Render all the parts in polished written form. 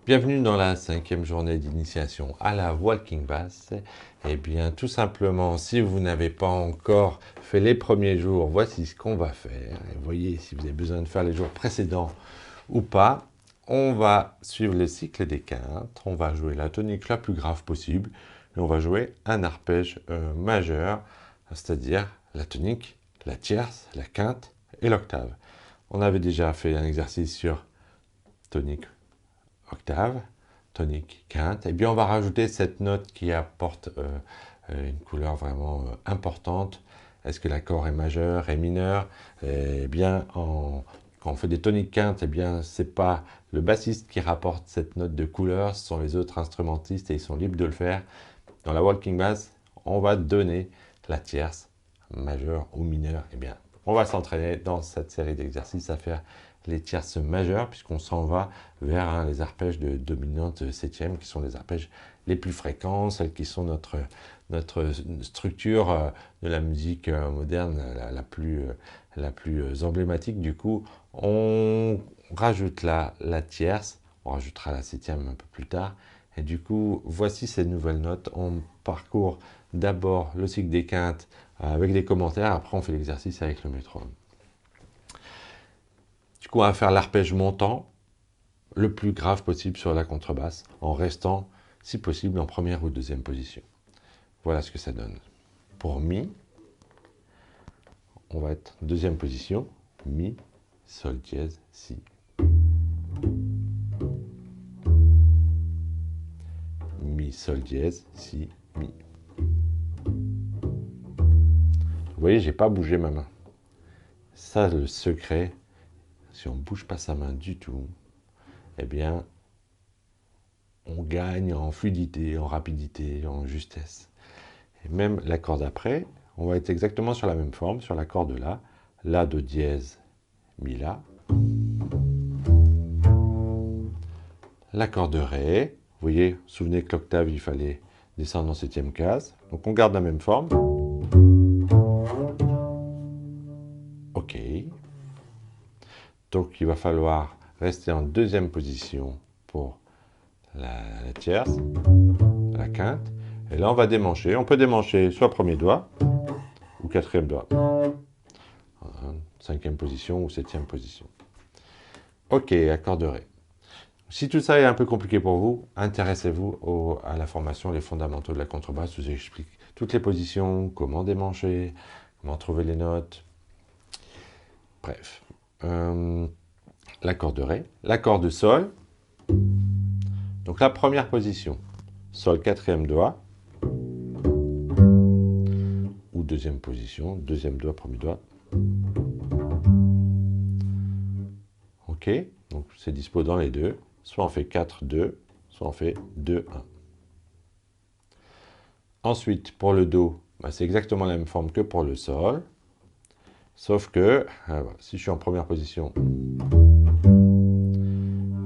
Bienvenue dans la 5e journée d'initiation à la walking bass. Eh bien, tout simplement, si vous n'avez pas encore fait les premiers jours, voici ce qu'on va faire. Et voyez si vous avez besoin de faire les jours précédents ou pas. On va suivre le cycle des quintes. On va jouer la tonique la plus grave possible. Et on va jouer un arpège majeur, c'est-à-dire la tonique, la tierce, la quinte et l'octave. On avait déjà fait un exercice sur tonique, octave, tonique, quinte, et bien on va rajouter cette note qui apporte une couleur vraiment importante. Est-ce que l'accord est majeur, est mineur? Eh bien, quand on fait des toniques quintes, eh bien, c'est pas le bassiste qui rapporte cette note de couleur, ce sont les autres instrumentistes et ils sont libres de le faire. Dans la walking bass, on va donner la tierce, majeure ou mineure. Eh bien, on va s'entraîner dans cette série d'exercices à faire les tierces majeures, puisqu'on s'en va vers les arpèges de dominante septième, qui sont les arpèges les plus fréquents, celles qui sont notre structure de la musique moderne la plus emblématique. Du coup, on rajoute là la tierce, on rajoutera la septième un peu plus tard, et du coup, voici ces nouvelles notes. On parcourt d'abord le cycle des quintes avec des commentaires, après on fait l'exercice avec le métronome. Du coup, on va faire l'arpège montant le plus grave possible sur la contrebasse, en restant, si possible, en première ou deuxième position. Voilà ce que ça donne. Pour Mi, on va être deuxième position, Mi, Sol dièse, Si. Mi, Sol dièse, Si, Mi. Vous voyez, j'ai pas bougé ma main. Ça, le secret, si on ne bouge pas sa main du tout, eh bien, on gagne en fluidité, en rapidité, en justesse. Et même l'accord d'après, on va être exactement sur la même forme, sur l'accord de La. La, Do dièse, Mi, La. L'accord de Ré. Vous voyez, vous vous souvenez que l'octave, il fallait descendre en septième case. Donc on garde la même forme. OK. Donc il va falloir rester en deuxième position pour la tierce, la quinte. Et là, on va démancher. On peut démancher soit premier doigt ou quatrième doigt. Cinquième position ou septième position. OK, accord de Ré. Si tout ça est un peu compliqué pour vous, intéressez-vous à la formation Les fondamentaux de la contrebasse. Je vous explique toutes les positions, comment démancher, comment trouver les notes. Bref. L'accord de Ré. L'accord de Sol. Donc la première position. Sol, quatrième doigt. Ou deuxième position. Deuxième doigt, premier doigt. OK. Donc c'est dispo dans les deux. Soit on fait 4-2, soit on fait 2-1. Ensuite, pour le Do, c'est exactement la même forme que pour le Sol. Sauf que, si je suis en première position,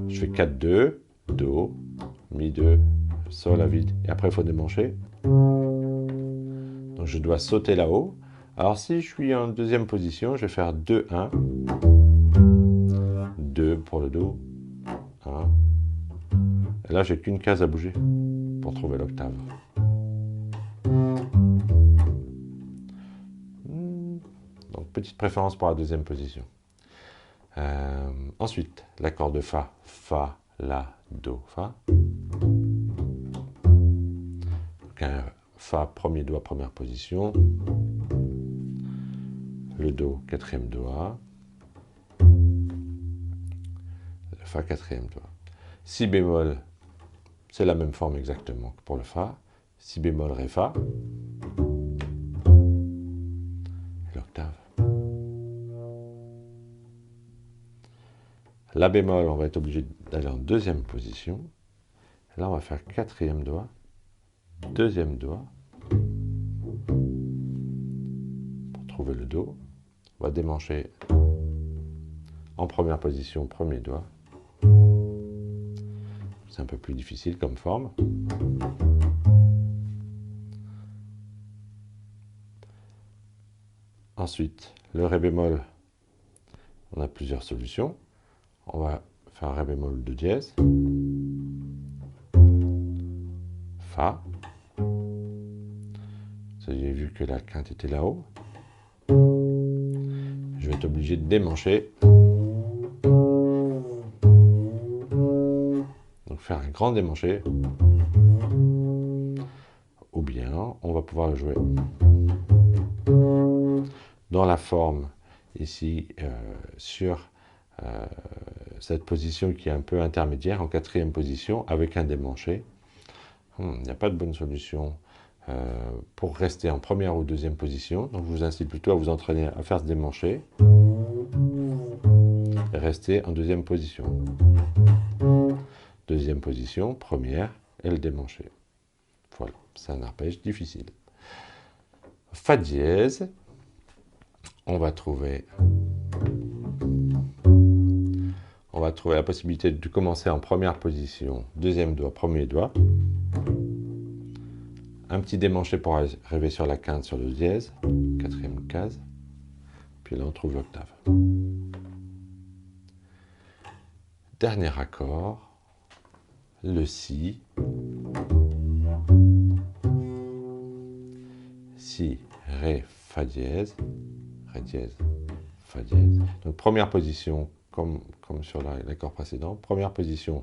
je fais 4-2, Do, Mi2, Sol à vide. Et après, il faut démancher. Donc je dois sauter là-haut. Alors si je suis en deuxième position, je vais faire 2-1. 2 pour le Do. 1. Et là, j'ai qu'une case à bouger pour trouver l'octave. Donc, petite préférence pour la deuxième position. Ensuite, l'accord de Fa. Fa, La, Do, Fa. Donc, un Fa, premier doigt, première position. Le Do, quatrième doigt. Le Fa, quatrième doigt. Si bémol, c'est la même forme exactement que pour le Fa. Si bémol, Ré, Fa. Et l'octave. La bémol, on va être obligé d'aller en deuxième position. Là, on va faire quatrième doigt, deuxième doigt. Pour trouver le Do, on va démancher en première position, premier doigt. C'est un peu plus difficile comme forme. Ensuite, le Ré bémol, on a plusieurs solutions. On va faire un Ré bémol de dièse. Fa. Vous avez vu que la quinte était là-haut. Je vais être obligé de démancher. Donc faire un grand démanché. Ou bien, on va pouvoir le jouer dans la forme, ici, sur cette position qui est un peu intermédiaire, en quatrième position, avec un démanché. Il n'y a pas de bonne solution pour rester en première ou deuxième position. Donc je vous incite plutôt à vous entraîner à faire ce démanché et rester en deuxième position. Deuxième position, première et le démanché. Voilà, c'est un arpège difficile. Fa dièse, on va trouver la possibilité de commencer en première position, deuxième doigt, premier doigt. Un petit démanché pour arriver sur la quinte sur le dièse, quatrième case. Puis là, on trouve l'octave. Dernier accord, le si. Si, ré, fa dièse, fa dièse. Donc première position, comme sur l'accord précédent, première position.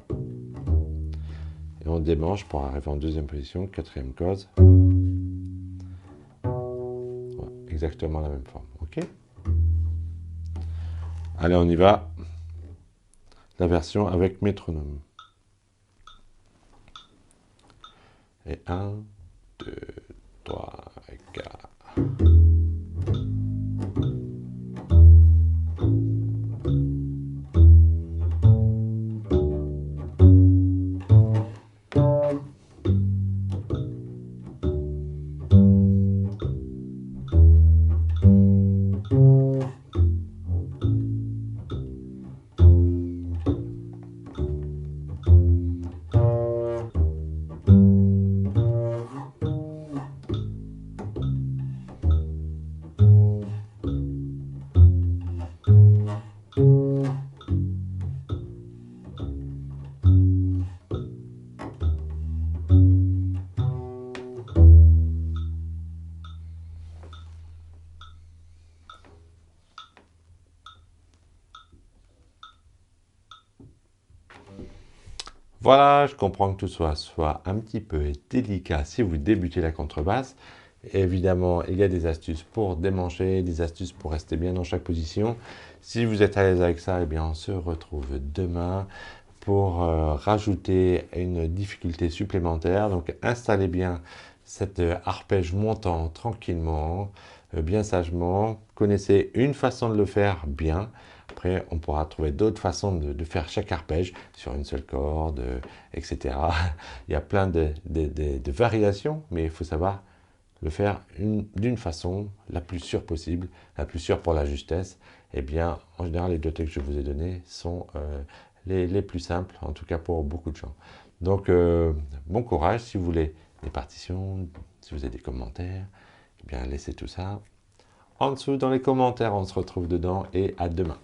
Et on démanche pour arriver en deuxième position, quatrième case. Ouais, exactement la même forme, ok? Allez, on y va. La version avec métronome. Et 1, 2, 3, 4. Voilà, je comprends que tout soit un petit peu délicat si vous débutez la contrebasse. Évidemment, il y a des astuces pour démancher, des astuces pour rester bien dans chaque position. Si vous êtes à l'aise avec ça, eh bien, on se retrouve demain pour rajouter une difficulté supplémentaire. Donc, installez bien cet arpège montant tranquillement, bien sagement. Connaissez une façon de le faire bien. Après, on pourra trouver d'autres façons de faire chaque arpège sur une seule corde, etc. Il y a plein de variations, mais il faut savoir le faire d'une façon la plus sûre possible, la plus sûre pour la justesse. Eh bien, en général, les deux textes que je vous ai donnés sont les plus simples, en tout cas pour beaucoup de gens. Donc, bon courage. Si vous voulez des partitions, si vous avez des commentaires, eh bien, laissez tout ça en dessous dans les commentaires. On se retrouve dedans et à demain.